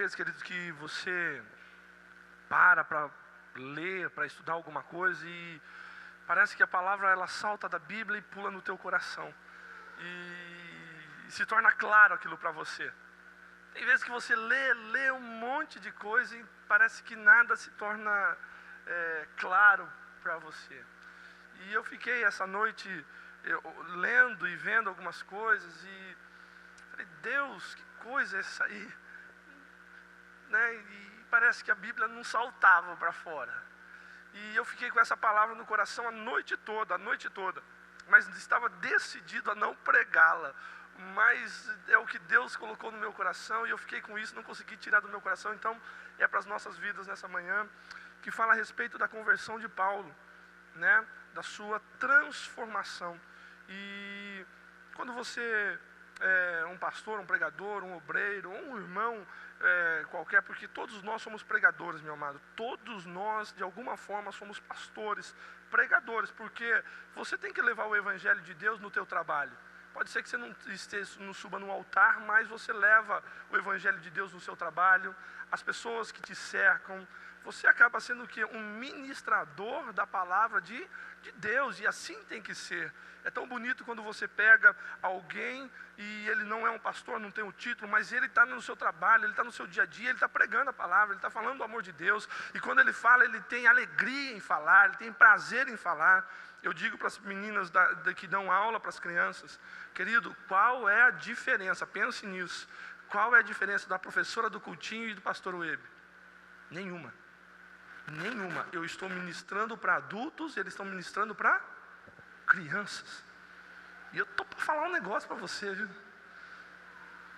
vezes, querido, que você para ler, para estudar alguma coisa e parece que a palavra ela salta da Bíblia e pula no teu coração e se torna claro aquilo para você. Tem vezes que você lê um monte de coisa e parece que nada se torna claro para você. E eu fiquei essa noite lendo e vendo algumas coisas e falei, Deus, que coisa é essa aí? Né? E parece que a Bíblia não saltava para fora. E eu fiquei com essa palavra no coração a noite toda, mas estava decidido a não pregá-la. Mas é o que Deus colocou no meu coração e eu fiquei com isso, não consegui tirar do meu coração. Então é para as nossas vidas nessa manhã, que fala a respeito da conversão de Paulo, né? Da sua transformação. E quando você é um pastor, um pregador, um obreiro, um irmão qualquer, porque todos nós somos pregadores, meu amado. Todos nós, de alguma forma, somos pastores, pregadores, porque você tem que levar o evangelho de Deus no teu trabalho. Pode ser que você não suba no altar, mas você leva o evangelho de Deus no seu trabalho, as pessoas que te cercam. Você acaba sendo o quê? Um ministrador da palavra de Deus, e assim tem que ser. É tão bonito quando você pega alguém e ele não é um pastor, não tem o título, mas ele está no seu trabalho, ele está no seu dia a dia, ele está pregando a palavra, ele está falando do amor de Deus, e quando ele fala, ele tem alegria em falar, ele tem prazer em falar. Eu digo para as meninas que dão aula para as crianças, querido, qual é a diferença? Pense nisso. Qual é a diferença da professora do cultinho e do pastor Web? Nenhuma. Eu estou ministrando para adultos, eles estão ministrando para crianças. E eu estou para falar um negócio para você, viu?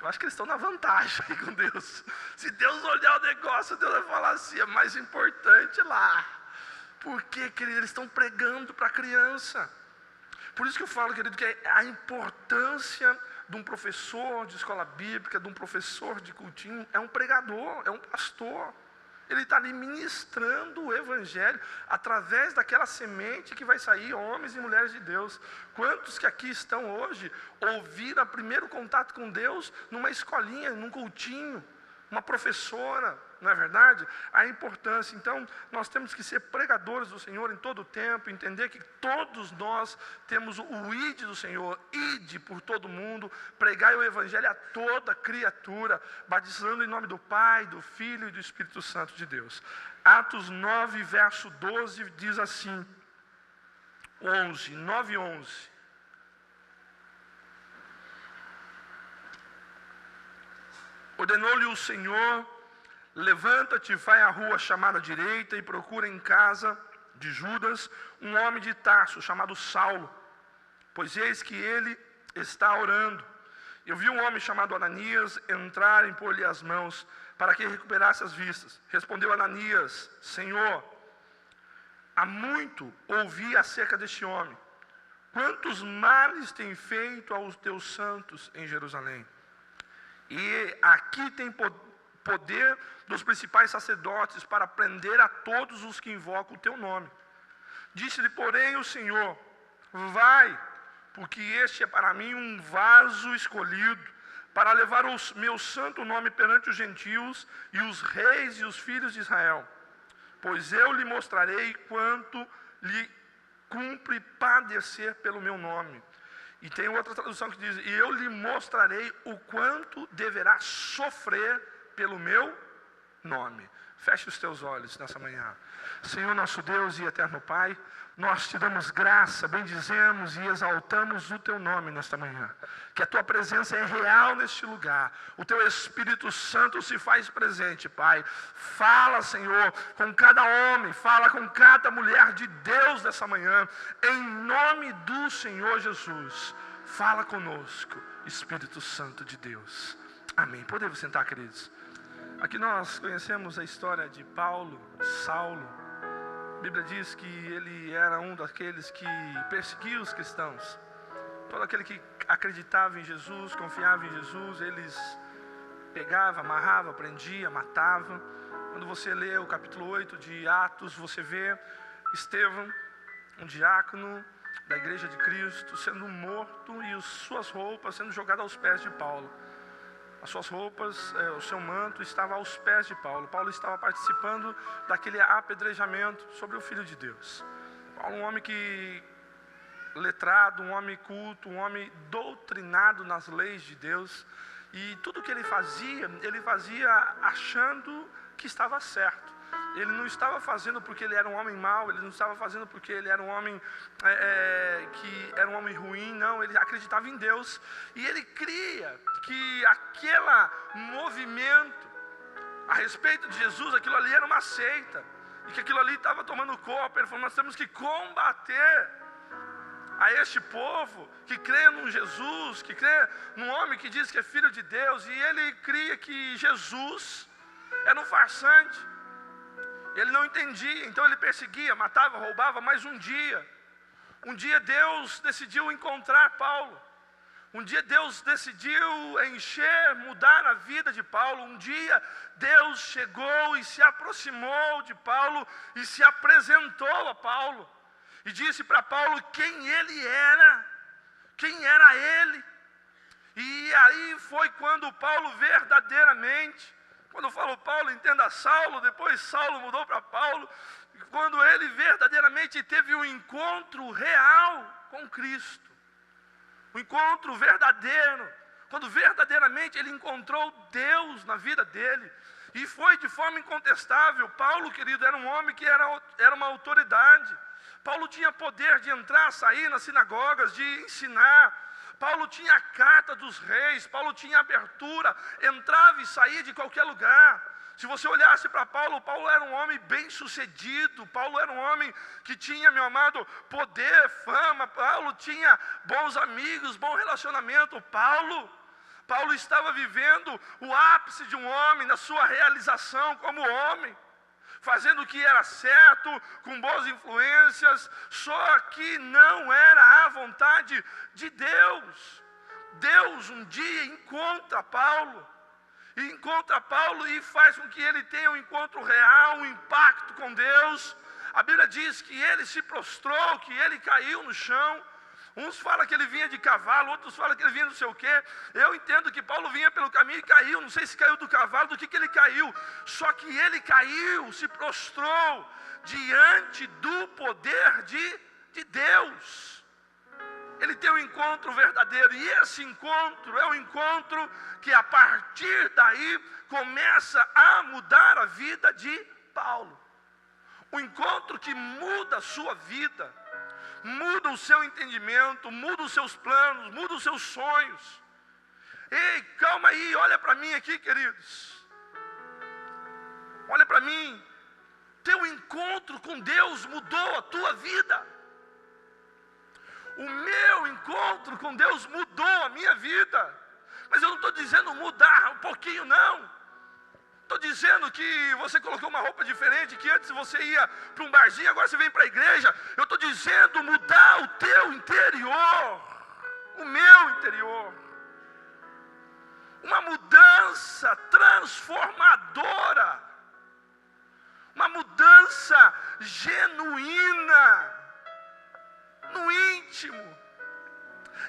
Eu acho que eles estão na vantagem aí com Deus. Se Deus olhar o negócio, Deus vai falar assim, é mais importante lá. Porque, querido, eles estão pregando para a criança. Por isso que eu falo, querido, que a importância de um professor de escola bíblica, de um professor de cultinho, é um pregador, é um pastor. Ele está ali ministrando o evangelho através daquela semente que vai sair, homens e mulheres de Deus. Quantos que aqui estão hoje ouviram o primeiro contato com Deus numa escolinha, num cultinho, uma professora, não é verdade? A importância. Então, nós temos que ser pregadores do Senhor em todo o tempo, entender que todos nós temos o ide do Senhor, ide por todo mundo, pregai o evangelho a toda criatura, batizando em nome do Pai, do Filho e do Espírito Santo de Deus. Atos 9, verso 12, diz assim, 9:11. Ordenou-lhe o Senhor, levanta-te, vai à rua chamada direita e procura em casa de Judas um homem de Tarso chamado Saulo, pois eis que ele está orando. Eu vi um homem chamado Ananias entrar e pôr-lhe as mãos para que recuperasse as vistas. Respondeu Ananias, Senhor, há muito ouvi acerca deste homem. Quantos males tem feito aos teus santos em Jerusalém? E aqui tem poder dos principais sacerdotes para prender a todos os que invocam o teu nome. Disse-lhe, porém, o Senhor, vai, porque este é para mim um vaso escolhido, para levar o meu santo nome perante os gentios e os reis e os filhos de Israel. Pois eu lhe mostrarei quanto lhe cumpre padecer pelo meu nome. E tem outra tradução que diz, e eu lhe mostrarei o quanto deverá sofrer pelo meu nome. Feche os teus olhos nessa manhã. Senhor nosso Deus e eterno Pai, nós te damos graça, bendizemos e exaltamos o teu nome nesta manhã. Que a tua presença é real neste lugar. O teu Espírito Santo se faz presente, Pai. Fala, Senhor, com cada homem, fala com cada mulher de Deus nessa manhã. Em nome do Senhor Jesus. Fala conosco, Espírito Santo de Deus. Amém. Podemos sentar, queridos. Aqui nós conhecemos a história de Paulo, Saulo. A Bíblia diz que ele era um daqueles que perseguia os cristãos. Todo aquele que acreditava em Jesus, confiava em Jesus, eles pegavam, amarravam, prendiam, matavam. Quando você lê o capítulo 8 de Atos, você vê Estevão, um diácono da igreja de Cristo, sendo morto e suas roupas sendo jogadas aos pés de Paulo. As suas roupas, o seu manto estava aos pés de Paulo. Paulo estava participando daquele apedrejamento sobre o Filho de Deus. Paulo, um homem letrado, um homem culto, um homem doutrinado nas leis de Deus. E tudo que ele fazia achando que estava certo. Ele não estava fazendo porque ele era um homem mau, ele não estava fazendo porque ele era um homem que era um homem ruim, não, ele acreditava em Deus. E ele cria que aquele movimento a respeito de Jesus, aquilo ali era uma seita, e que aquilo ali estava tomando corpo. Ele falou, nós temos que combater a este povo que crê num Jesus, que crê num homem que diz que é filho de Deus. E ele cria que Jesus era um farsante. Ele não entendia, então ele perseguia, matava, roubava. Mas um dia Deus decidiu encontrar Paulo. Um dia Deus decidiu mudar a vida de Paulo. Um dia Deus chegou e se aproximou de Paulo e se apresentou a Paulo. E disse para Paulo quem ele era, quem era ele. E aí foi quando Paulo verdadeiramente, quando eu falo Paulo, entenda Saulo, depois Saulo mudou para Paulo, quando ele verdadeiramente teve um encontro real com Cristo. Um encontro verdadeiro, quando verdadeiramente ele encontrou Deus na vida dele. E foi de forma incontestável. Paulo, querido, era um homem que era uma autoridade. Paulo tinha poder de entrar, sair nas sinagogas, de ensinar. Paulo tinha a carta dos reis, Paulo tinha abertura, entrava e saía de qualquer lugar. Se você olhasse para Paulo, Paulo era um homem bem sucedido, Paulo era um homem que tinha, meu amado, poder, fama, Paulo tinha bons amigos, bom relacionamento. Paulo estava vivendo o ápice de um homem, na sua realização como homem, fazendo o que era certo, com boas influências, só que não era a vontade de Deus. Deus um dia encontra Paulo e faz com que ele tenha um encontro real, um impacto com Deus. A Bíblia diz que ele se prostrou, que ele caiu no chão. Uns falam que ele vinha de cavalo, outros falam que ele vinha não sei o quê. Eu entendo que Paulo vinha pelo caminho e caiu. Não sei se caiu do cavalo, do que ele caiu. Só que ele caiu, se prostrou diante do poder de Deus. Ele tem um encontro verdadeiro. E esse encontro é um encontro que a partir daí começa a mudar a vida de Paulo. Um encontro que muda a sua vida, muda o seu entendimento, muda os seus planos, muda os seus sonhos. Ei, calma aí, olha para mim aqui, queridos. Olha para mim. Teu encontro com Deus mudou a tua vida. O meu encontro com Deus mudou a minha vida. Mas eu não estou dizendo mudar um pouquinho, não. Estou dizendo que você colocou uma roupa diferente, que antes você ia para um barzinho, agora você vem para a igreja. Eu estou dizendo mudar o teu interior, o meu interior. Uma mudança transformadora, uma mudança genuína, no íntimo.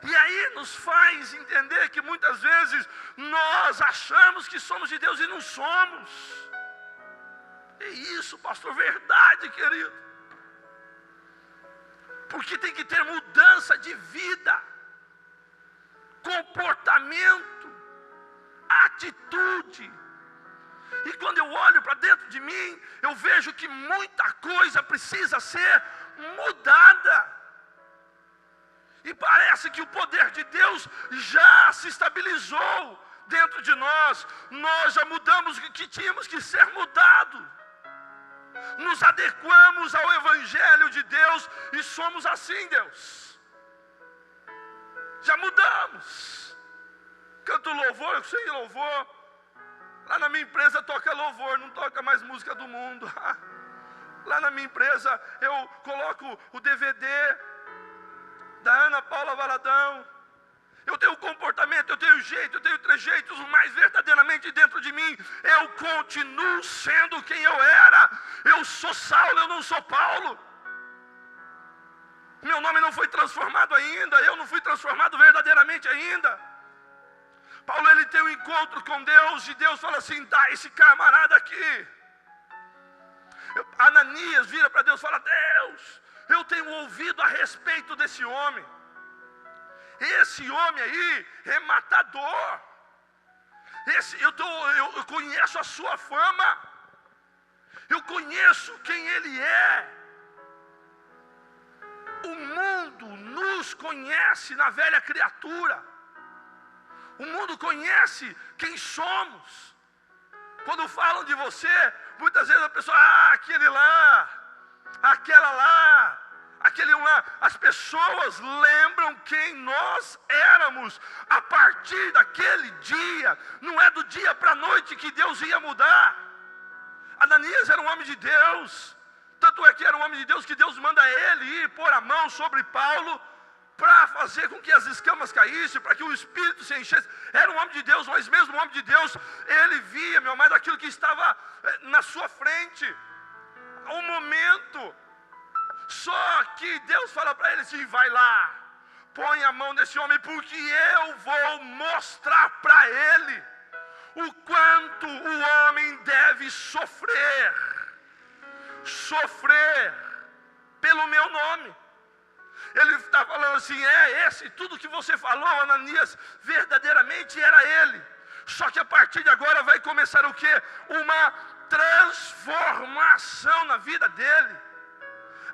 E aí nos faz entender que muitas vezes nós achamos que somos de Deus e não somos. É isso, pastor, verdade, querido. Porque tem que ter mudança de vida, comportamento, atitude. E quando eu olho para dentro de mim, eu vejo que muita coisa precisa ser mudada. E parece que o poder de Deus já se estabilizou dentro de nós. Nós já mudamos o que tínhamos que ser mudado. Nos adequamos ao Evangelho de Deus e somos assim, Deus. Já mudamos. Canto louvor, eu sei louvor. Lá na minha empresa toca louvor, não toca mais música do mundo. Lá na minha empresa eu coloco o DVD da Ana Paula Valadão. Eu tenho comportamento, eu tenho jeito, eu tenho trejeitos, mas verdadeiramente dentro de mim eu continuo sendo quem eu era. Eu sou Saulo, eu não sou Paulo. Meu nome não foi transformado ainda, eu não fui transformado verdadeiramente ainda. Paulo, ele tem um encontro com Deus e Deus fala assim: dá esse camarada aqui. Ananias vira para Deus e fala: Deus, eu tenho ouvido a respeito desse homem. Esse homem aí é matador. Eu conheço a sua fama. Eu conheço quem ele é. O mundo nos conhece na velha criatura. O mundo conhece quem somos. Quando falam de você, muitas vezes a pessoa: aquele lá, aquela lá, aquele lá. As pessoas lembram quem nós éramos a partir daquele dia. Não é do dia para a noite que Deus ia mudar. Ananias era um homem de Deus. Tanto é que era um homem de Deus que Deus manda ele ir pôr a mão sobre Paulo para fazer com que as escamas caíssem, para que o Espírito se enchesse. Era um homem de Deus, mas mesmo um homem de Deus, ele via, meu amado, aquilo que estava na sua frente. Um momento. Só que Deus fala para ele assim: vai lá, põe a mão nesse homem, porque eu vou mostrar para ele o quanto o homem deve sofrer pelo meu nome. Ele está falando assim: tudo que você falou, Ananias, verdadeiramente era ele. Só que a partir de agora vai começar o quê? Uma transformação na vida dele.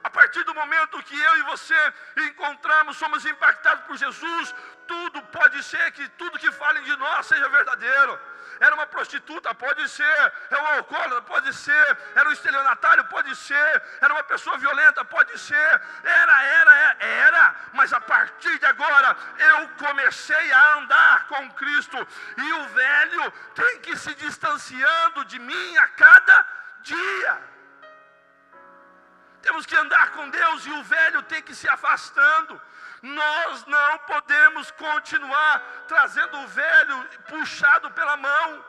A partir do momento que eu e você encontramos, somos impactados por Jesus, tudo pode ser que tudo que falem de nós seja verdadeiro. Era uma prostituta, pode ser. É um alcoólatra, pode ser. Era um estelionatário, pode ser. Era uma pessoa violenta, pode ser. Era. Mas a partir de agora, eu comecei a andar com Cristo. E o velho tem que ir se distanciando de mim a cada dia. Temos que andar com Deus e o velho tem que se afastando. Nós não podemos continuar trazendo o velho puxado pela mão.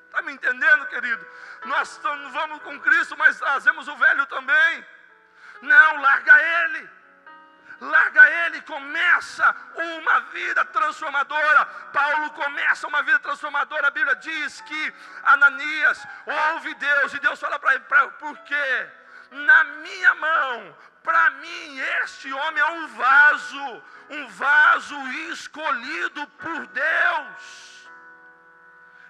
Está me entendendo, querido? Nós vamos com Cristo, mas trazemos o velho também. Não, larga ele. Larga ele, começa uma vida transformadora. Paulo começa uma vida transformadora. A Bíblia diz que Ananias ouve Deus e Deus fala para ele: por quê? Na minha mão, para mim, este homem é um vaso escolhido por Deus.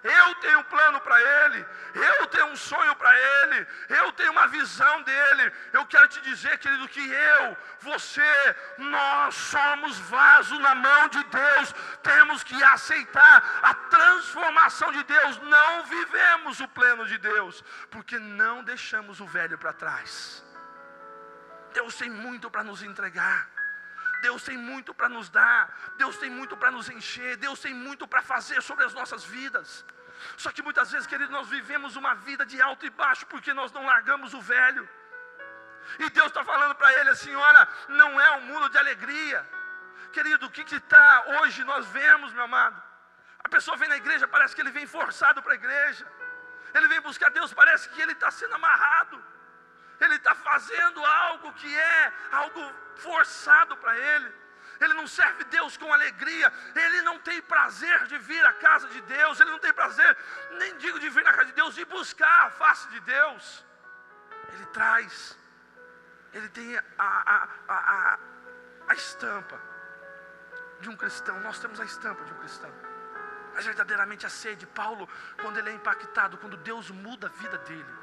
Eu tenho um plano para ele, eu tenho um sonho para ele, eu tenho uma visão dele. Eu quero te dizer, querido, que nós somos vaso na mão de Deus. Temos que aceitar a transformação de Deus. Não vivemos o plano de Deus, porque não deixamos o velho para trás. Deus tem muito para nos entregar. Deus tem muito para nos dar. Deus tem muito para nos encher. Deus tem muito para fazer sobre as nossas vidas. Só que muitas vezes, querido, nós vivemos uma vida de alto e baixo porque nós não largamos o velho. E Deus está falando para ele assim: olha, não é um mundo de alegria. Querido, o que está hoje nós vemos, meu amado? A pessoa vem na igreja, parece que ele vem forçado para a igreja. Ele vem buscar Deus, parece que ele está sendo amarrado. Ele está fazendo algo que é algo forçado para ele. Ele não serve Deus com alegria. Ele não tem prazer de vir à casa de Deus. Ele não tem prazer, nem digo de vir na casa de Deus, de buscar a face de Deus. Ele traz. Ele tem a estampa de um cristão. Nós temos a estampa de um cristão. Mas verdadeiramente a sede. Paulo, quando ele é impactado, quando Deus muda a vida dele,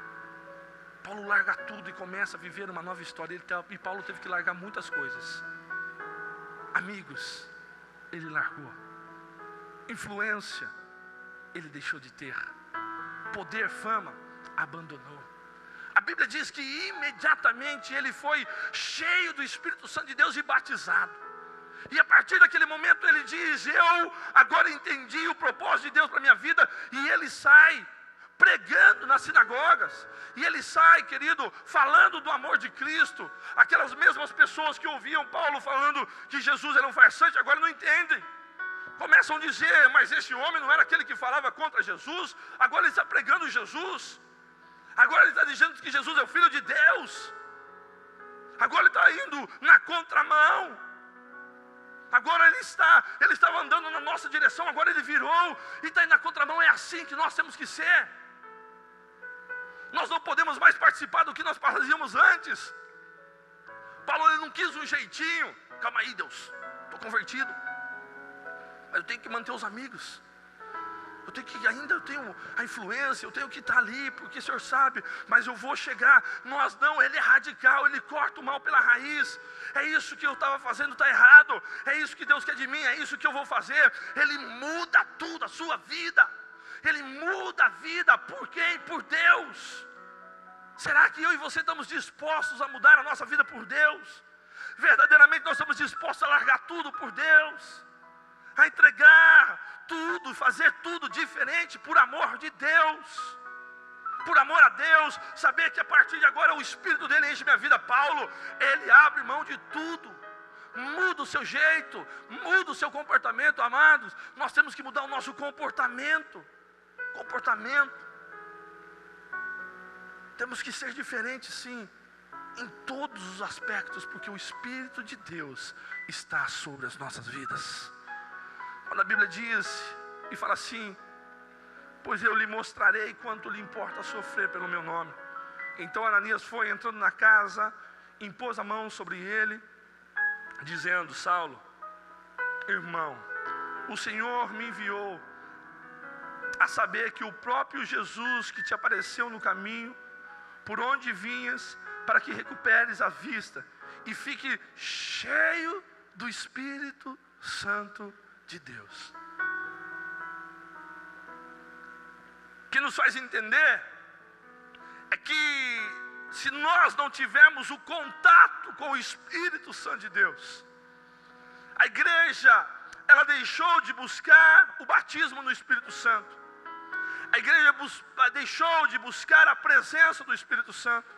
Paulo larga tudo e começa a viver uma nova história. E Paulo teve que largar muitas coisas. Amigos, ele largou. Influência, ele deixou de ter. Poder, fama, abandonou. A Bíblia diz que imediatamente ele foi cheio do Espírito Santo de Deus e batizado. E a partir daquele momento ele diz: eu agora entendi o propósito de Deus para a minha vida. E ele sai pregando nas sinagogas. E ele sai, querido, falando do amor de Cristo. Aquelas mesmas pessoas que ouviam Paulo falando que Jesus era um farsante, agora não entendem. Começam a dizer: mas esse homem não era aquele que falava contra Jesus? Agora ele está pregando Jesus. Agora ele está dizendo que Jesus é o Filho de Deus. Agora ele está indo na contramão. Agora ele estava andando na nossa direção, agora ele virou e está indo na contramão. É assim que nós temos que ser. Nós não podemos mais participar do que nós fazíamos antes. Paulo, ele não quis um jeitinho. Calma aí, Deus, estou convertido, mas eu tenho que manter os amigos. Eu tenho a influência, eu tenho que estar ali, porque o Senhor sabe, mas eu vou chegar. Nós não, ele é radical, ele corta o mal pela raiz. É isso que eu estava fazendo, está errado. É isso que Deus quer de mim, é isso que eu vou fazer. Ele muda tudo, a sua vida. Ele muda a vida, por quem? Por Deus. Será que eu e você estamos dispostos a mudar a nossa vida por Deus? Verdadeiramente nós estamos dispostos a largar tudo por Deus? A entregar tudo, fazer tudo diferente por amor de Deus, por amor a Deus, saber que a partir de agora o Espírito dele enche minha vida. Paulo, ele abre mão de tudo, muda o seu jeito, muda o seu comportamento. Amados, nós temos que mudar o nosso comportamento, temos que ser diferentes, sim, em todos os aspectos, porque o Espírito de Deus está sobre as nossas vidas. Quando a Bíblia diz e fala assim: pois eu lhe mostrarei quanto lhe importa sofrer pelo meu nome. Então Ananias foi, entrando na casa, impôs a mão sobre ele, dizendo: Saulo, irmão, o Senhor me enviou a saber que o próprio Jesus que te apareceu no caminho, por onde vinhas, para que recuperes a vista e fique cheio do Espírito Santo de Deus. O que nos faz entender é que se nós não tivermos o contato com o Espírito Santo de Deus, a igreja, ela deixou de buscar o batismo no Espírito Santo. A igreja deixou de buscar a presença do Espírito Santo.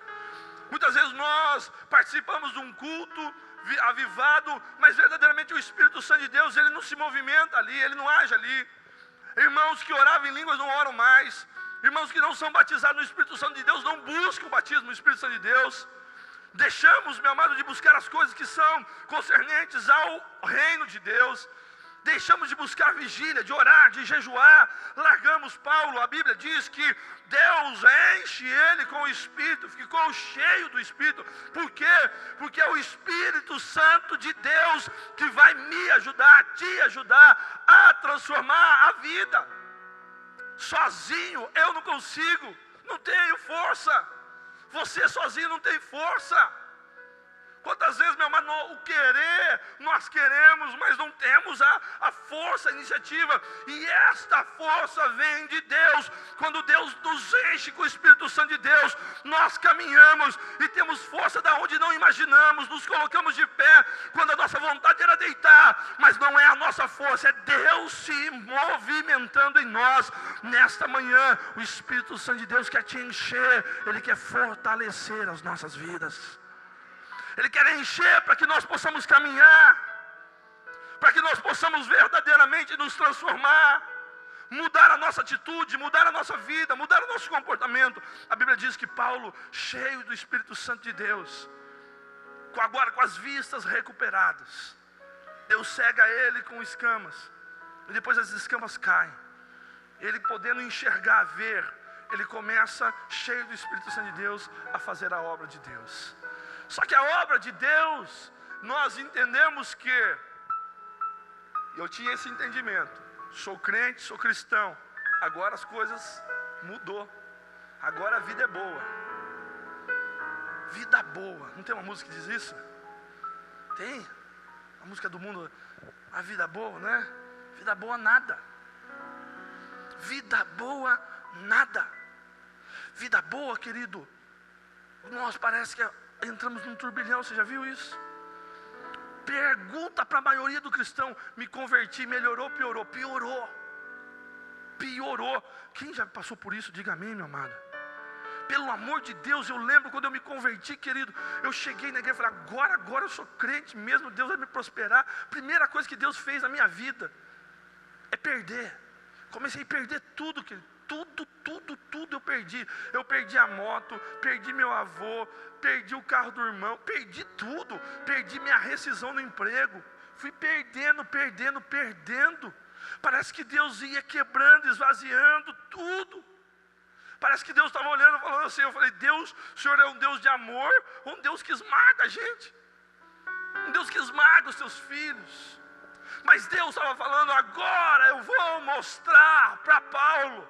Muitas vezes nós participamos de um culto avivado, mas verdadeiramente o Espírito Santo de Deus, ele não se movimenta ali, ele não age ali. Irmãos que oravam em línguas não oram mais. Irmãos que não são batizados no Espírito Santo de Deus não buscam o batismo no Espírito Santo de Deus. Deixamos, meu amado, de buscar as coisas que são concernentes ao reino de Deus. Deixamos de buscar vigília, de orar, de jejuar. Largamos Paulo. A Bíblia diz que Deus enche ele com o Espírito, ficou cheio do Espírito. Por quê? Porque é o Espírito Santo de Deus que vai me ajudar, te ajudar a transformar a vida. Sozinho eu não consigo, não tenho força. Você sozinho não tem força. Quantas vezes, meu amado, o querer, nós queremos, mas não temos a força, a iniciativa. E esta força vem de Deus. Quando Deus nos enche com o Espírito Santo de Deus, nós caminhamos e temos força da onde não imaginamos. Nos colocamos de pé quando a nossa vontade era deitar. Mas não é a nossa força, é Deus se movimentando em nós. Nesta manhã, o Espírito Santo de Deus quer te encher. Ele quer fortalecer as nossas vidas. Ele quer encher para que nós possamos caminhar, para que nós possamos verdadeiramente nos transformar, mudar a nossa atitude, mudar a nossa vida, mudar o nosso comportamento. A Bíblia diz que Paulo, cheio do Espírito Santo de Deus, agora com as vistas recuperadas, Deus cega ele com escamas, e depois as escamas caem. Ele podendo enxergar, ver, ele começa, cheio do Espírito Santo de Deus, a fazer a obra de Deus. Só que a obra de Deus, nós entendemos que, eu tinha esse entendimento, sou crente, sou cristão, agora as coisas mudou, agora a vida é boa. Vida boa, não tem uma música que diz isso? Tem, a música do mundo, a vida boa, né? Vida boa nada. Vida boa nada. Vida boa, querido, nós parece que entramos num turbilhão, você já viu isso? Pergunta para a maioria do cristão: me converti, melhorou, piorou? Piorou. Quem já passou por isso, diga amém, meu amado. Pelo amor de Deus, eu lembro quando eu me converti, querido, eu cheguei na igreja e falei: agora eu sou crente mesmo, Deus vai me prosperar. Primeira coisa que Deus fez na minha vida é perder. Comecei a perder tudo, querido. Tudo eu perdi. Eu perdi a moto, perdi meu avô, perdi o carro do irmão, perdi tudo. Perdi minha rescisão no emprego. fui perdendo. Parece que Deus ia quebrando, esvaziando tudo. Parece que Deus estava olhando e falando assim, eu falei, Deus, o Senhor é um Deus de amor, um Deus que esmaga a gente. Um Deus que esmaga os seus filhos. Mas Deus estava falando, agora eu vou mostrar para Paulo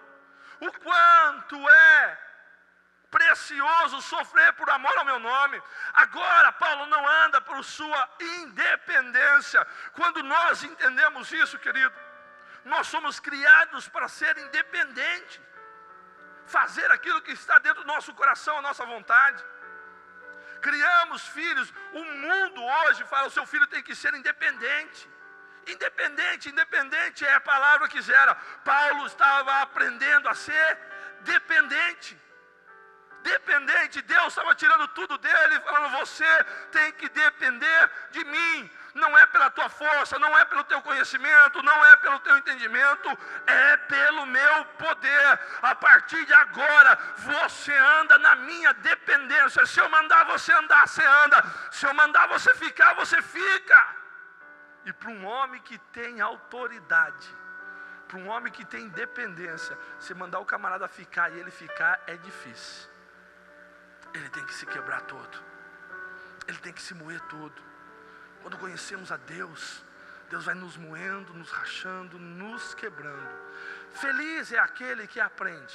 o quanto é precioso sofrer por amor ao meu nome. Agora Paulo não anda por sua independência. Quando nós entendemos isso, querido, nós somos criados para ser independentes. Fazer aquilo que está dentro do nosso coração, a nossa vontade. Criamos filhos. O mundo hoje fala, o seu filho tem que ser independente. Independente é a palavra que gera. Paulo estava aprendendo a ser dependente. Deus estava tirando tudo dele, falando, você tem que depender de mim. Não é pela tua força, não é pelo teu conhecimento, não é pelo teu entendimento, é pelo meu poder. A partir de agora, você anda na minha dependência. Se eu mandar você andar, você anda. Se eu mandar você ficar, você fica. E para um homem que tem autoridade, para um homem que tem independência, se mandar o camarada ficar e ele ficar, é difícil. Ele tem que se quebrar todo. Ele tem que se moer todo. Quando conhecemos a Deus, Deus vai nos moendo, nos rachando, nos quebrando. Feliz é aquele que aprende.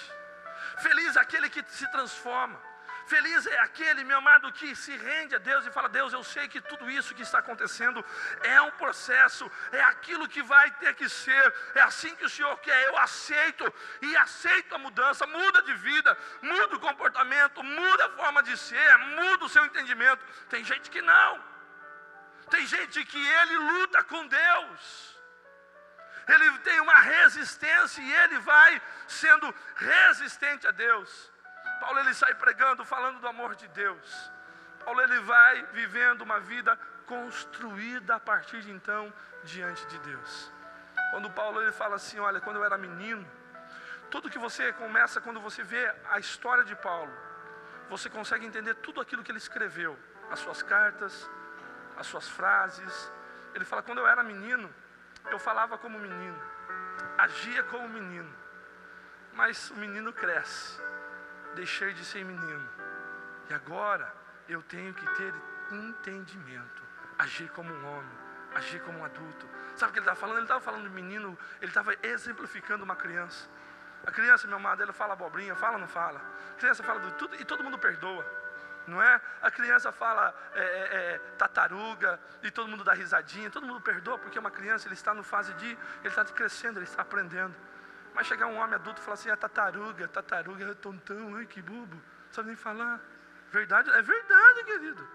Feliz é aquele que se transforma. Feliz é aquele, meu amado, que se rende a Deus e fala, Deus, eu sei que tudo isso que está acontecendo é um processo, é aquilo que vai ter que ser, é assim que o Senhor quer, eu aceito, e aceito a mudança, muda de vida, muda o comportamento, muda a forma de ser, muda o seu entendimento. Tem gente que não, tem gente que ele luta com Deus, ele tem uma resistência e ele vai sendo resistente a Deus. Paulo ele sai pregando, falando do amor de Deus. Paulo ele vai vivendo uma vida construída a partir de então diante de Deus. Quando Paulo ele fala assim, olha, quando eu era menino, tudo que você começa, quando você vê a história de Paulo, você consegue entender tudo aquilo que ele escreveu, as suas cartas, as suas frases. Ele fala, quando eu era menino, eu falava como menino, agia como menino, mas o menino cresce. Deixei de ser menino. E agora eu tenho que ter entendimento. Agir como um homem. Agir como um adulto. Sabe o que ele estava falando? Ele estava falando de menino. Ele estava exemplificando uma criança. A criança, meu amado, ela fala abobrinha. Fala ou não fala? A criança fala de tudo e todo mundo perdoa. Não é? A criança fala tartaruga e todo mundo dá risadinha. Todo mundo perdoa porque é uma criança. Ele está no fase de... Ele está crescendo, ele está aprendendo. Mas chegar um homem adulto e falar assim, tartaruga, é tontão, ai que bobo, não sabe nem falar. Verdade, é verdade, querido,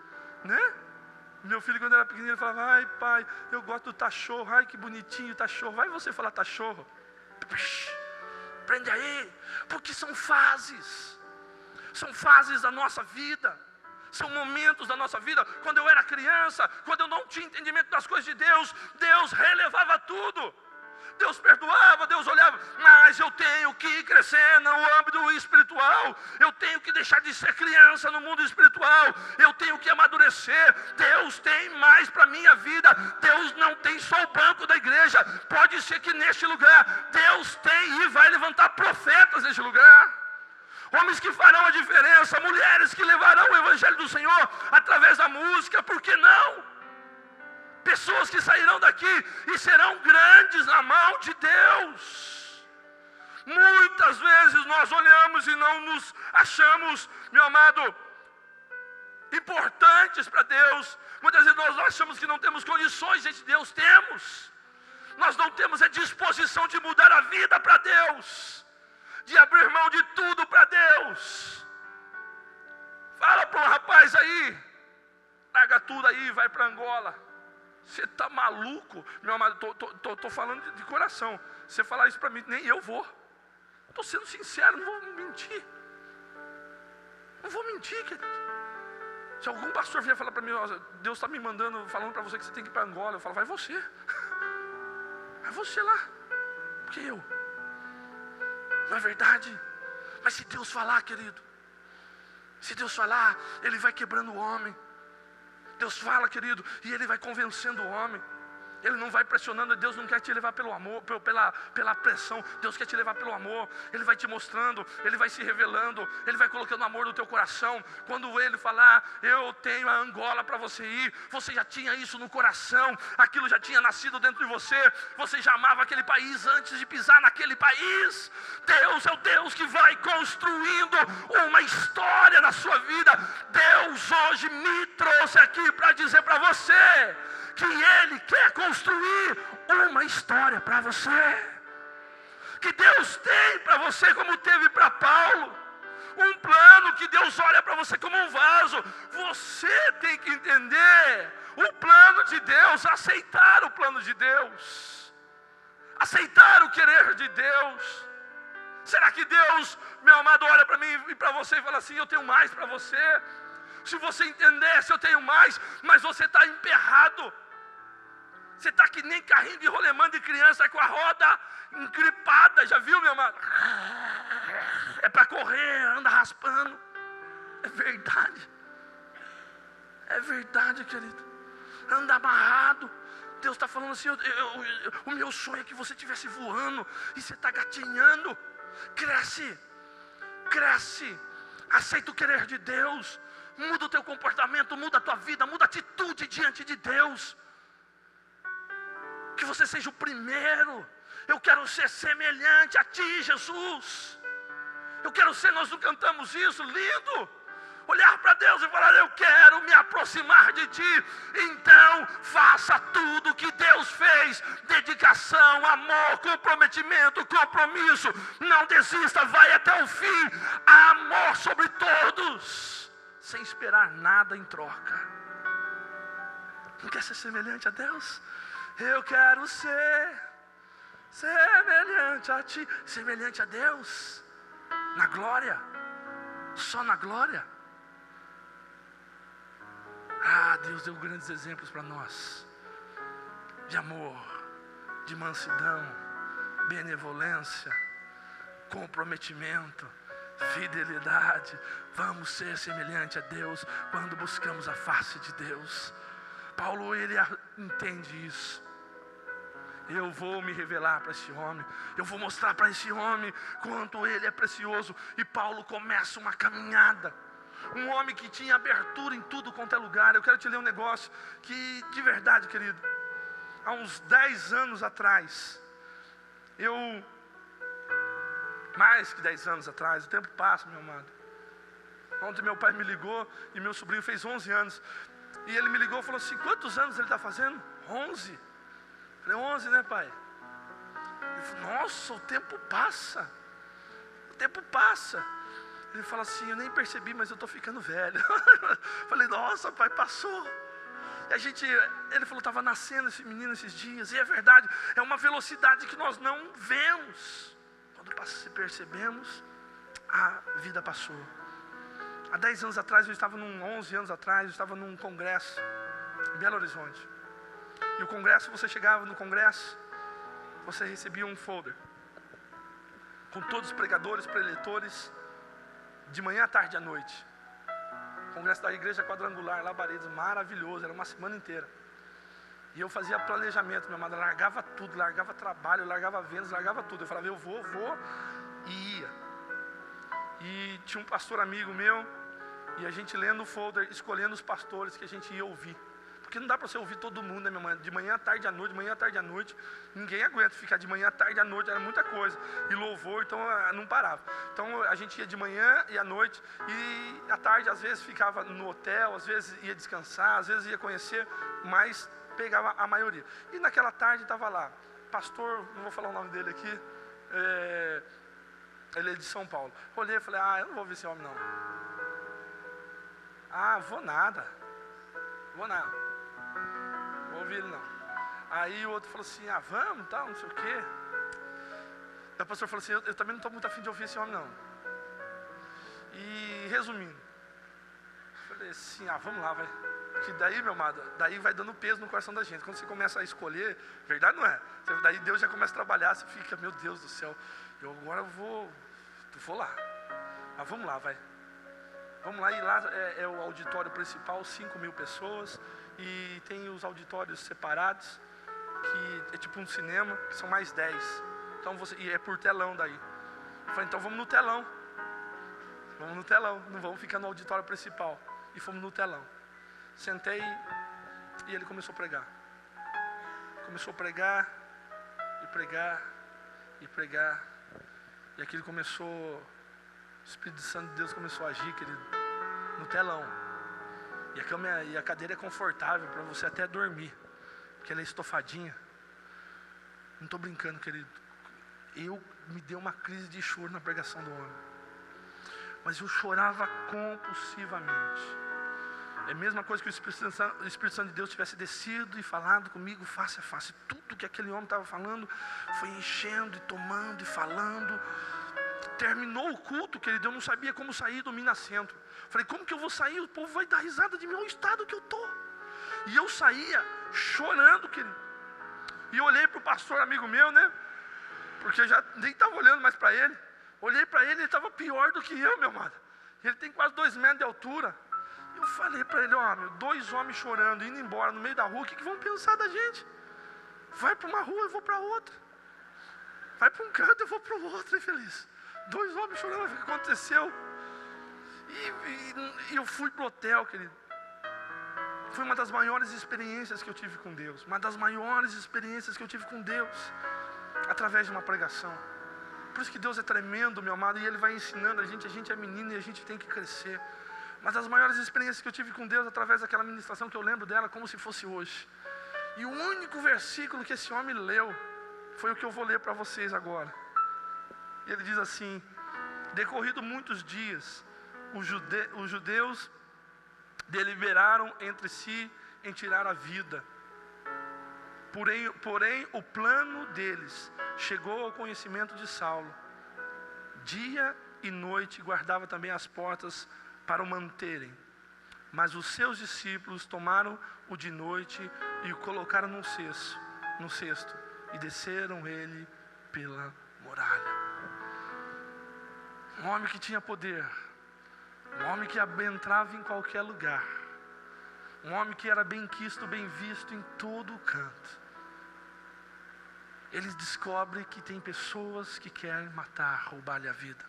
né? Meu filho quando era pequenininho, ele falava, ai pai, eu gosto do cachorro, ai que bonitinho cachorro. Vai você falar cachorro. Prende aí, porque são fases da nossa vida. São momentos da nossa vida. Quando eu era criança, quando eu não tinha entendimento das coisas de Deus, Deus relevava tudo. Deus perdoava, Deus olhava, mas eu tenho que crescer no âmbito espiritual, eu tenho que deixar de ser criança no mundo espiritual, eu tenho que amadurecer. Deus tem mais para a minha vida, Deus não tem só o banco da igreja. Pode ser que neste lugar, Deus tem e vai levantar profetas neste lugar, homens que farão a diferença, mulheres que levarão o evangelho do Senhor através da música, por que não? Pessoas que sairão daqui e serão grandes na mão de Deus. Muitas vezes nós olhamos e não nos achamos, meu amado, importantes para Deus. Muitas vezes nós achamos que não temos condições diante de Deus. Temos. Nós não temos a disposição de mudar a vida para Deus, de abrir mão de tudo para Deus. Fala para um rapaz aí, larga tudo aí, vai para Angola. Você está maluco? Meu amado, estou falando de coração. Você falar isso para mim, nem eu vou. Estou sendo sincero, não vou mentir. Não vou mentir, querido. Se algum pastor vier falar para mim, Deus está me mandando, falando para você que você tem que ir para Angola, eu falo, vai você. Vai você lá. Porque eu. Não é verdade? Mas se Deus falar, querido, se Deus falar, Ele vai quebrando o homem. Deus fala, querido, e Ele vai convencendo o homem. Ele não vai pressionando. Deus não quer te levar pelo amor, pela pressão. Deus quer te levar pelo amor. Ele vai te mostrando, Ele vai se revelando, Ele vai colocando amor no teu coração. Quando Ele falar, eu tenho a Angola para você ir, você já tinha isso no coração, aquilo já tinha nascido dentro de você, você já amava aquele país antes de pisar naquele país. Deus é o Deus que vai construindo uma história na sua vida. Deus hoje me trouxe aqui para dizer para você que Ele quer construir uma história para você. Que Deus tem para você como teve para Paulo. Um plano que Deus olha para você como um vaso. Você tem que entender o plano de Deus, aceitar o plano de Deus, aceitar o querer de Deus. Será que Deus, meu amado, olha para mim e para você e fala assim, eu tenho mais para você? Se você entendesse, eu tenho mais, mas você está emperrado. Você está que nem carrinho de rolemã de criança com a roda engripada, já viu, meu amado? É para correr, anda raspando. É verdade, querido. Anda amarrado. Deus está falando assim, o meu sonho é que você estivesse voando e você está gatinhando. Cresce, aceita o querer de Deus, muda o teu comportamento, muda a tua vida, muda a atitude diante de Deus. Que você seja o primeiro. Eu quero ser semelhante a Ti, Jesus. Eu quero ser, nós não cantamos isso, lindo. Olhar para Deus e falar, eu quero me aproximar de Ti. Então, faça tudo que Deus fez. Dedicação, amor, comprometimento, compromisso. Não desista, vai até o fim. Amor sobre todos, sem esperar nada em troca. Não quer ser semelhante a Deus? Eu quero ser semelhante a Ti, semelhante a Deus, na glória, só na glória. Deus deu grandes exemplos para nós, de amor, de mansidão, benevolência, comprometimento, fidelidade. Vamos ser semelhante a Deus quando buscamos a face de Deus. Paulo, ele entende isso. Eu vou me revelar para esse homem, eu vou mostrar para esse homem quanto ele é precioso. E Paulo começa uma caminhada. Um homem que tinha abertura em tudo quanto é lugar. Eu quero te ler um negócio que, de verdade, querido, há uns 10 anos atrás, mais que 10 anos atrás, o tempo passa, meu amado. Ontem meu pai me ligou e meu sobrinho fez 11 anos. E ele me ligou e falou assim, quantos anos ele está fazendo? 11. Falei, 11, né, pai? Ele falou, nossa, o tempo passa. Ele fala assim, eu nem percebi, mas eu estou ficando velho. Falei, nossa, pai, passou. E ele falou, estava nascendo esse menino esses dias. E é verdade, é uma velocidade que nós não vemos. Quando percebemos, a vida passou. Há 10 anos atrás, 11 anos atrás, eu estava num congresso em Belo Horizonte. E o congresso, você chegava no congresso, você recebia um folder com todos os pregadores, preletores, de manhã à tarde e à noite. Congresso da Igreja Quadrangular, Labaredas, maravilhoso, era uma semana inteira. E eu fazia planejamento, minha amada, largava tudo, largava trabalho, largava vendas, largava tudo. Eu falava, eu vou, e ia. E tinha um pastor amigo meu, e a gente lendo o folder, escolhendo os pastores que a gente ia ouvir. Porque não dá para você ouvir todo mundo, né, minha mãe? De manhã à tarde à noite, de manhã à tarde à noite. Ninguém aguenta ficar de manhã à tarde à noite, era muita coisa. E louvor, então não parava. Então a gente ia de manhã e à noite. E à tarde, às vezes, ficava no hotel, às vezes ia descansar, às vezes ia conhecer, mas pegava a maioria. E naquela tarde estava lá, pastor, não vou falar o nome dele aqui, ele é de São Paulo. Olhei e falei, eu não vou ver esse homem não. Vou nada. Vou ouvir ele não. Aí o outro falou assim, vamos, tal, não sei o quê. Aí o pastor falou assim, eu também não estou muito afim de ouvir esse homem não. E resumindo, falei assim, vamos lá, vai. Que daí, meu amado, daí vai dando peso no coração da gente. Quando você começa a escolher, verdade não é? Daí Deus já começa a trabalhar, você fica, meu Deus do céu, eu agora vou lá. Vamos lá, vai. Vamos lá, e lá é o auditório principal, 5.000 pessoas, e tem os auditórios separados. que é tipo um cinema, que são mais 10. Então e é por telão daí. Eu falei, então vamos no telão. Vamos no telão, não vamos ficar no auditório principal. E fomos no telão. Sentei e ele começou a pregar. Começou a pregar, e pregar, e pregar. E aquilo começou, o Espírito Santo de Deus começou a agir, querido, no telão. E a cadeira é confortável para você até dormir, porque ela é estofadinha. Não estou brincando, querido. Me deu uma crise de choro na pregação do homem. Mas eu chorava compulsivamente. É a mesma coisa que o Espírito Santo de Deus tivesse descido e falado comigo face a face. Tudo que aquele homem estava falando foi enchendo e tomando e falando. Terminou o culto, querido, eu não sabia como sair do Minas Centro. Falei, como que eu vou sair? O povo vai dar risada de mim, olha o estado que eu estou. E eu saía chorando, querido. E eu olhei para o pastor, amigo meu, né? Porque eu já nem estava olhando mais para ele. Olhei para ele estava pior do que eu, meu amado. Ele tem quase 2 metros de altura. Eu falei para ele, ó, meu, 2 homens chorando, indo embora no meio da rua, o que vão pensar da gente? Vai para uma rua, eu vou para outra. Vai para um canto, eu vou para o outro, infeliz. 2 homens chorando, o que aconteceu? E eu fui para o hotel, querido. Foi uma das maiores experiências que eu tive com Deus. Uma das maiores experiências que eu tive com Deus. Através de uma pregação. Por isso que Deus é tremendo, meu amado. E Ele vai ensinando a gente é menino e a gente tem que crescer. Mas as maiores experiências que eu tive com Deus, através daquela ministração que eu lembro dela como se fosse hoje. E o único versículo que esse homem leu, foi o que eu vou ler para vocês agora. Ele diz assim: decorrido muitos dias, os judeus deliberaram entre si em tirar a vida. Porém, o plano deles chegou ao conhecimento de Saulo. Dia e noite guardava também as portas para o manterem. Mas os seus discípulos tomaram o de noite e o colocaram num cesto e desceram ele pela muralha. Um homem que tinha poder, um homem que entrava em qualquer lugar, um homem que era bem quisto, bem visto em todo o canto. Eles descobrem que tem pessoas que querem matar, roubar-lhe a vida.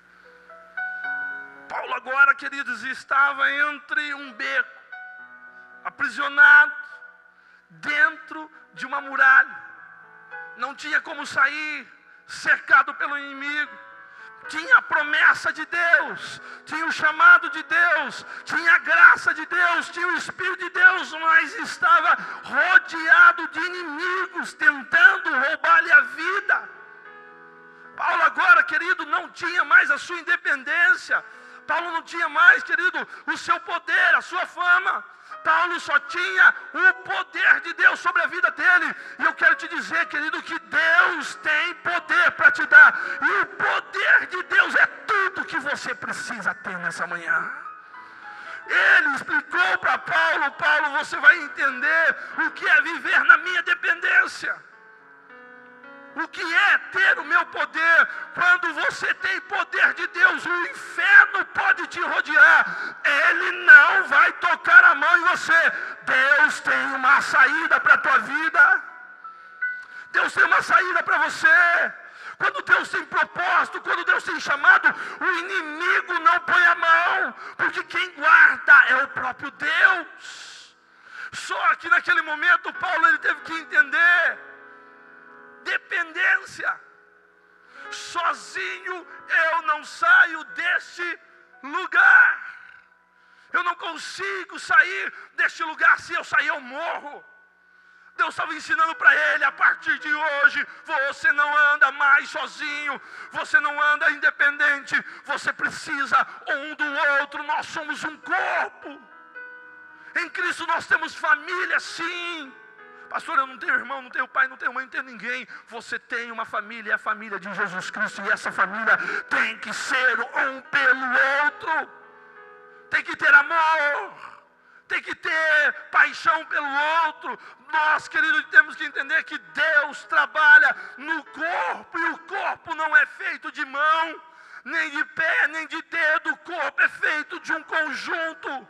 Paulo agora, queridos, estava entre um beco, aprisionado, dentro de uma muralha. Não tinha como sair, cercado pelo inimigo. Tinha a promessa de Deus, tinha o chamado de Deus, tinha a graça de Deus, tinha o Espírito de Deus, mas estava rodeado de inimigos, tentando roubar-lhe a vida. Paulo agora, querido, não tinha mais a sua independência. Paulo não tinha mais, querido, o seu poder, a sua fama. Paulo só tinha o poder de Deus sobre a vida dele. E eu quero te dizer, querido, que Deus tem poder para te dar. E o poder de Deus é tudo que você precisa ter nessa manhã. Ele explicou para Paulo: Paulo, você vai entender o que é viver na minha dependência. O que é ter o meu poder? Quando você tem poder de Deus, o inferno pode te rodear. Ele não vai tocar a mão em você. Deus tem uma saída para a tua vida. Deus tem uma saída para você. Quando Deus tem propósito, quando Deus tem chamado, o inimigo não põe a mão. Porque quem guarda é o próprio Deus. Só que naquele momento, Paulo ele teve que entender dependência. Sozinho eu não saio deste lugar. Eu não consigo sair deste lugar. Se eu sair eu morro. Deus estava ensinando para ele: a partir de hoje você não anda mais sozinho, você não anda independente, você precisa um do outro. Nós somos um corpo. Em Cristo nós temos família, sim. Pastor, eu não tenho irmão, não tenho pai, não tenho mãe, não tenho ninguém. Você tem uma família, é a família de Jesus Cristo. E essa família tem que ser um pelo outro. Tem que ter amor. Tem que ter paixão pelo outro. Nós, queridos, temos que entender que Deus trabalha no corpo. E o corpo não é feito de mão, nem de pé, nem de dedo. O corpo é feito de um conjunto.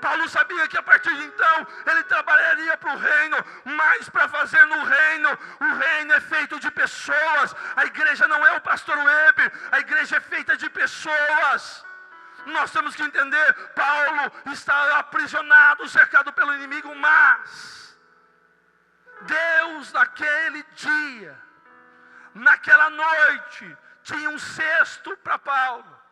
Paulo sabia que a partir de então ele trabalharia para o reino, mas para fazer no reino, o reino é feito de pessoas. A igreja não é o pastor Web, a igreja é feita de pessoas. Nós temos que entender, Paulo está aprisionado, cercado pelo inimigo, mas Deus naquele dia, naquela noite, tinha um cesto para Paulo.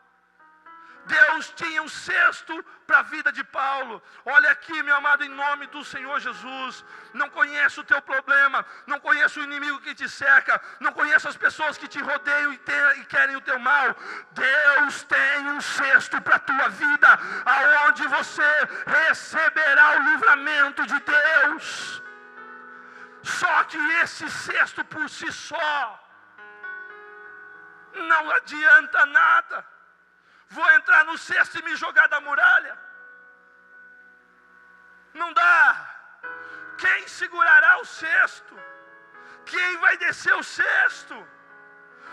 Deus tinha um cesto para a vida de Paulo. Olha aqui, meu amado, em nome do Senhor Jesus. Não conheço o teu problema, não conheço o inimigo que te cerca, não conheço as pessoas que te rodeiam e querem o teu mal. Deus tem um cesto para a tua vida, aonde você receberá o livramento de Deus. Só que esse cesto por si só não adianta nada. Vou entrar no cesto e me jogar da muralha? Não dá. Quem segurará o cesto? Quem vai descer o cesto?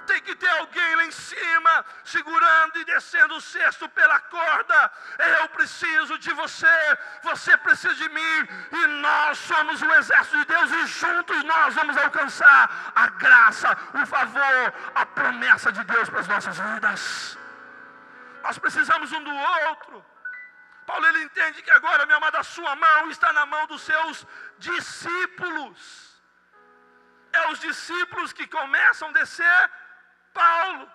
Tem que ter alguém lá em cima, segurando e descendo o cesto pela corda. Eu preciso de você, você precisa de mim, e nós somos o exército de Deus, e juntos nós vamos alcançar a graça, o favor, a promessa de Deus para as nossas vidas. Nós precisamos um do outro. Paulo, ele entende que agora, meu amado, a sua mão está na mão dos seus discípulos. É os discípulos que começam a descer Paulo.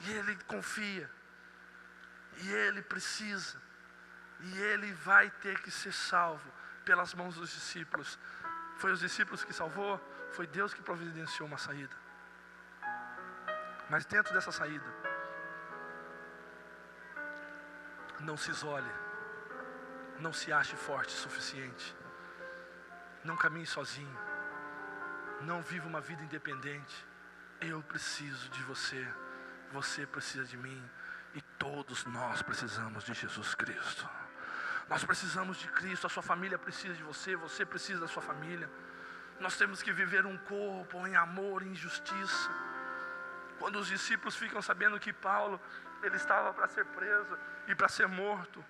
E ele confia. E ele precisa. E ele vai ter que ser salvo pelas mãos dos discípulos. Foi os discípulos que salvou? Foi Deus que providenciou uma saída. Mas dentro dessa saída, não se isole, não se ache forte o suficiente, não caminhe sozinho, não viva uma vida independente. Eu preciso de você, você precisa de mim, e todos nós precisamos de Jesus Cristo. Nós precisamos de Cristo, a sua família precisa de você, você precisa da sua família. Nós temos que viver um corpo em amor, em justiça. Quando os discípulos ficam sabendo que Paulo, ele estava para ser preso e para ser morto,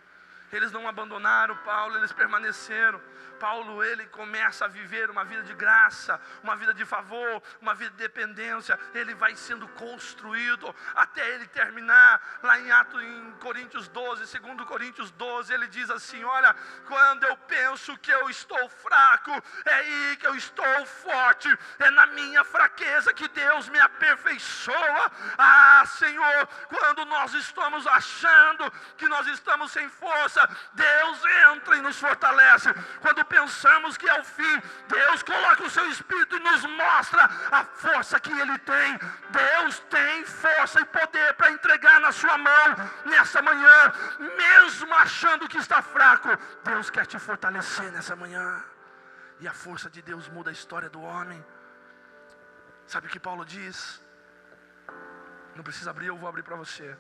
eles não abandonaram Paulo, eles permaneceram. Paulo, ele começa a viver uma vida de graça, uma vida de favor, uma vida de dependência. Ele vai sendo construído até ele terminar. Lá em Coríntios 12, 2 Coríntios 12, ele diz assim: olha, quando eu penso que eu estou fraco, é aí que eu estou forte. É na minha fraqueza que Deus me aperfeiçoa. Ah, Senhor, quando nós estamos achando que nós estamos sem força, Deus entra e nos fortalece. Quando pensamos que é o fim, Deus coloca o seu Espírito e nos mostra a força que Ele tem. Deus tem força e poder para entregar na sua mão nessa manhã. Mesmo achando que está fraco, Deus quer te fortalecer nessa manhã. E a força de Deus muda a história do homem. Sabe o que Paulo diz? Não precisa abrir, eu vou abrir para você.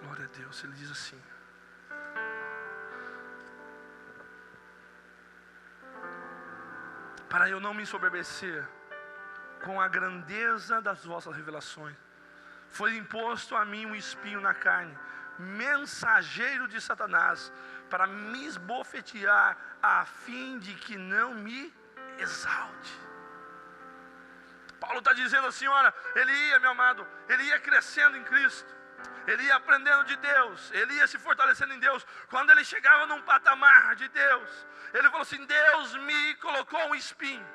Glória a Deus, ele diz assim: para eu não me ensoberbecer com a grandeza das vossas revelações, foi imposto a mim um espinho na carne, mensageiro de Satanás, para me esbofetear, a fim de que não me exalte. Paulo está dizendo assim: olha, ele ia, meu amado, ele ia crescendo em Cristo, ele ia aprendendo de Deus, ele ia se fortalecendo em Deus. Quando ele chegava num patamar de Deus, ele falou assim: Deus me colocou um espinho.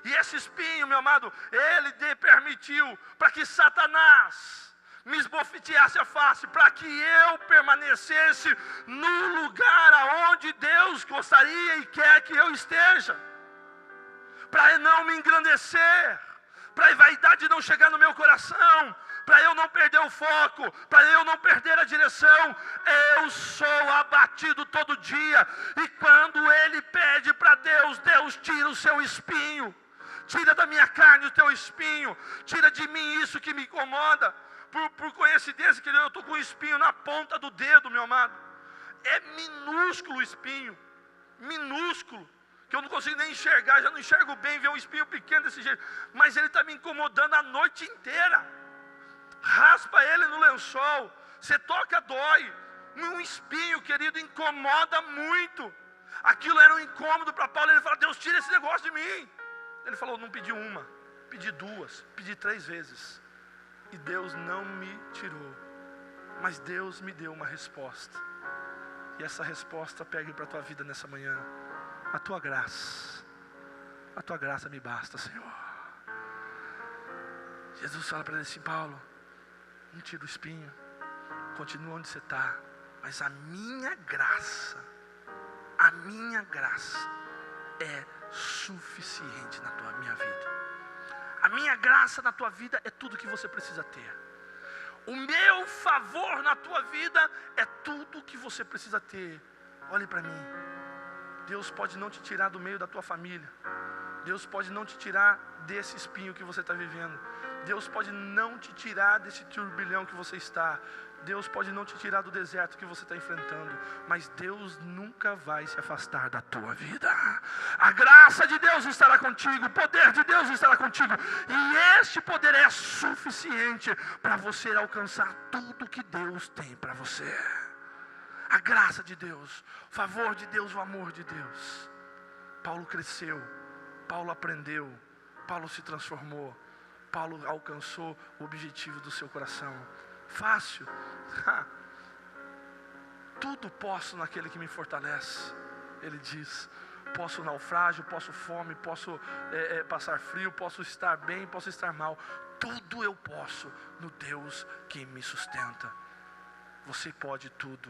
E esse espinho, meu amado, ele permitiu para que Satanás me esbofeteasse a face, para que eu permanecesse no lugar aonde Deus gostaria e quer que eu esteja, para não me engrandecer, para a vaidade não chegar no meu coração, para eu não perder o foco, para eu não perder a direção. Eu sou abatido todo dia, e quando ele pede para Deus, Deus tira o seu espinho, tira da minha carne o teu espinho, tira de mim isso que me incomoda. Por coincidência, que eu estou com o espinho na ponta do dedo, meu amado. É minúsculo o espinho, minúsculo, que eu não consigo nem enxergar, já não enxergo bem, ver um espinho pequeno desse jeito, mas ele está me incomodando a noite inteira. Raspa ele no lençol, você toca, dói. Um espinho, querido, incomoda muito. Aquilo era um incômodo para Paulo. Ele fala: Deus, tira esse negócio de mim. Ele falou: não pedi uma, pedi duas, pedi 3 vezes, e Deus não me tirou, mas Deus me deu uma resposta. E essa resposta pegue para a tua vida nessa manhã. A tua graça me basta, Senhor. Jesus fala para ele assim: Paulo, não tira o espinho, continua onde você está, mas a minha graça é suficiente na minha vida. A minha graça na tua vida é tudo que você precisa ter. O meu favor na tua vida é tudo que você precisa ter. Olhe para mim. Deus pode não te tirar do meio da tua família. Deus pode não te tirar desse espinho que você está vivendo. Deus pode não te tirar desse turbilhão que você está. Deus pode não te tirar do deserto que você está enfrentando, mas Deus nunca vai se afastar da tua vida. A graça de Deus estará contigo, o poder de Deus estará contigo, e este poder é suficiente para você alcançar tudo que Deus tem para você. A graça de Deus, o favor de Deus, o amor de Deus. Paulo cresceu, Paulo aprendeu, Paulo se transformou, Paulo alcançou o objetivo do seu coração. Fácil? Tudo posso naquele que me fortalece. Ele diz: posso naufrágio, posso fome, posso passar frio, posso estar bem, posso estar mal. Tudo eu posso no Deus que me sustenta. Você pode tudo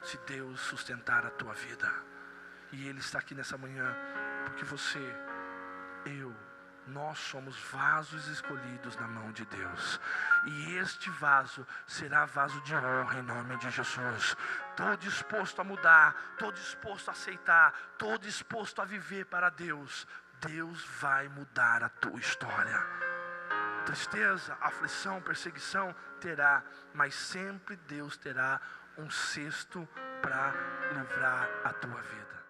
se Deus sustentar a tua vida. E Ele está aqui nessa manhã porque nós somos vasos escolhidos na mão de Deus. E este vaso será vaso de honra em nome de Jesus. Estou disposto a mudar, estou disposto a aceitar, estou disposto a viver para Deus. Deus vai mudar a tua história. Tristeza, aflição, perseguição terá, mas sempre Deus terá um cesto para livrar a tua vida.